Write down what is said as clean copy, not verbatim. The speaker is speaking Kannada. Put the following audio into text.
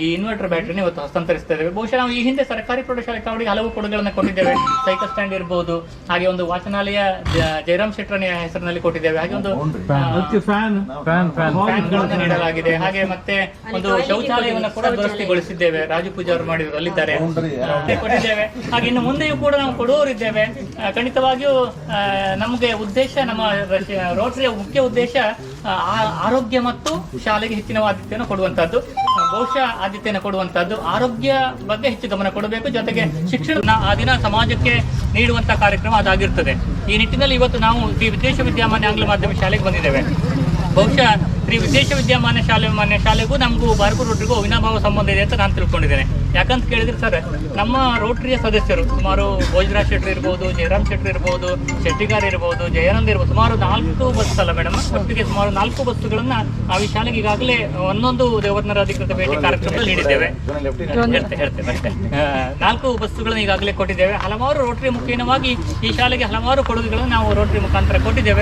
ಈ ಇನ್ವರ್ಟರ್ ಬ್ಯಾಟರಿನ ಇವತ್ತು ಹಸ್ತಾಂತರಿಸ್ತಾ ಇದ್ದೇವೆ. ಬಹುಶಃ ನಾವು ಈ ಹಿಂದೆ ಸರ್ಕಾರಿ ಪ್ರೌಢಶಾಲೆ ಕಾವಡಿಗೆ ಹಲವು ಕೊಡುಗೆಗಳನ್ನು ಕೊಟ್ಟಿದ್ದೇವೆ. ಸೈಕಲ್ ಸ್ಟ್ಯಾಂಡ್ ಇರಬಹುದು, ಹಾಗೆ ಒಂದು ವಾಚನಾಲಯ ಜಯರಾಮ್ ಶೆಟ್ಟರನ ಹೆಸರಿನಲ್ಲಿ ಕೊಟ್ಟಿದ್ದೇವೆ. ಹಾಗೆ ಒಂದು ಫ್ಯಾನ್ಗಳನ್ನು ನೀಡಲಾಗಿದೆ. ಹಾಗೆ ಮತ್ತೆ ಒಂದು ಶೌಚಾಲಯವನ್ನು ಕೂಡ ದುರಸ್ತಿಗೊಳಿಸಿದ್ದೇವೆ. ರಾಜು ಪೂಜಾ ಅವರು ಮಾಡಿದ್ರು, ಅಲ್ಲಿದ್ದಾರೆ, ಕೊಟ್ಟಿದ್ದೇವೆ. ಹಾಗೆ ಇನ್ನು ಮುಂದೆಯೂ ಕೂಡ ನಾವು ಕೊಡುವವರಿದ್ದೇವೆ. ಖಂಡಿತವಾಗಿಯೂ ನಮಗೆ ಉದ್ದೇಶ, ನಮ್ಮ ರೋಟರಿಯ ಮುಖ್ಯ ಉದ್ದೇಶ ಆರೋಗ್ಯ ಮತ್ತು ಶಾಲೆಗೆ ಹೆಚ್ಚಿನ ಆದ್ಯತೆಯನ್ನು ಕೊಡುವಂತಹದ್ದು, ಬಹುಶಃ ಆದ್ಯತೆಯನ್ನು ಕೊಡುವಂತಹದ್ದು. ಆರೋಗ್ಯ ಬಗ್ಗೆ ಹೆಚ್ಚು ಗಮನ ಕೊಡಬೇಕು. ಜೊತೆಗೆ ಶಿಕ್ಷಣ ಆ ದಿನ ಸಮಾಜಕ್ಕೆ ನೀಡುವಂತಹ ಕಾರ್ಯಕ್ರಮ ಅದಾಗಿರ್ತದೆ. ಈ ನಿಟ್ಟಿನಲ್ಲಿ ಇವತ್ತು ನಾವು ಶ್ರೀ ವಿದೇಶ ವಿದ್ಯಾಮಾನ್ಯ ಆಂಗ್ಲ ಮಾಧ್ಯಮ ಶಾಲೆಗೆ ಬಂದಿದ್ದೇವೆ. ಬಹುಶಃ ಶ್ರೀ ವಿದೇಶ ವಿದ್ಯಾಮಾನ್ಯ ಶಾಲೆಗೂ ನಮಗೂ ಬಾರ್ಕೂರ್ ರೋಟರಿಗೂ ಅವಿನಾಭಾವ ಸಂಬಂಧ ಇದೆ ಅಂತ ನಾನು ತಿಳ್ಕೊಂಡಿದ್ದೇನೆ. ಯಾಕಂತ ಕೇಳಿದ್ರೆ ಸರ್, ನಮ್ಮ ರೋಟರಿಯ ಸದಸ್ಯರು ಸುಮಾರು ಭೋಜರಾಜ್ ಶೆಟ್ಟಿ ಇರ್ಬೋದು, ಜಯರಾಮ್ ಶೆಟ್ಟಿ ಇರ್ಬೋದು, ಶೆಟ್ಟಿಗಾರ್ ಇರ್ಬೋದು, ಜಯಾನಂದ್ ಇರ್ಬೋದು, ಸುಮಾರು 4 ಬಸ್ ಅಲ್ಲ ಮೇಡಮ್, ಒಟ್ಟಿಗೆ ಸುಮಾರು 4 ಬಸ್ಸುಗಳನ್ನ ನಾವು ಈ ಶಾಲೆಗೆ ಈಗಾಗಲೇ ಒಂದೊಂದು ಗವರ್ನರ್ ಅಧಿಕೃತ ಭೇಟಿ ಕಾರ್ಯಕ್ರಮದಲ್ಲಿ ನೀಡಿದ್ದೇವೆ. ಹೇಳ್ತೇವೆ ಅಷ್ಟೇ. 4 ಬಸ್ಸುಗಳನ್ನು ಈಗಾಗಲೇ ಕೊಟ್ಟಿದ್ದೇವೆ. ಹಲವಾರು ರೋಟರಿ ಮುಖೇನವಾಗಿ ಈ ಶಾಲೆಗೆ ಹಲವಾರು ಕೊಡುಗೆಗಳನ್ನು ನಾವು ರೋಟರಿ ಮುಖಾಂತರ ಕೊಟ್ಟಿದ್ದೇವೆ.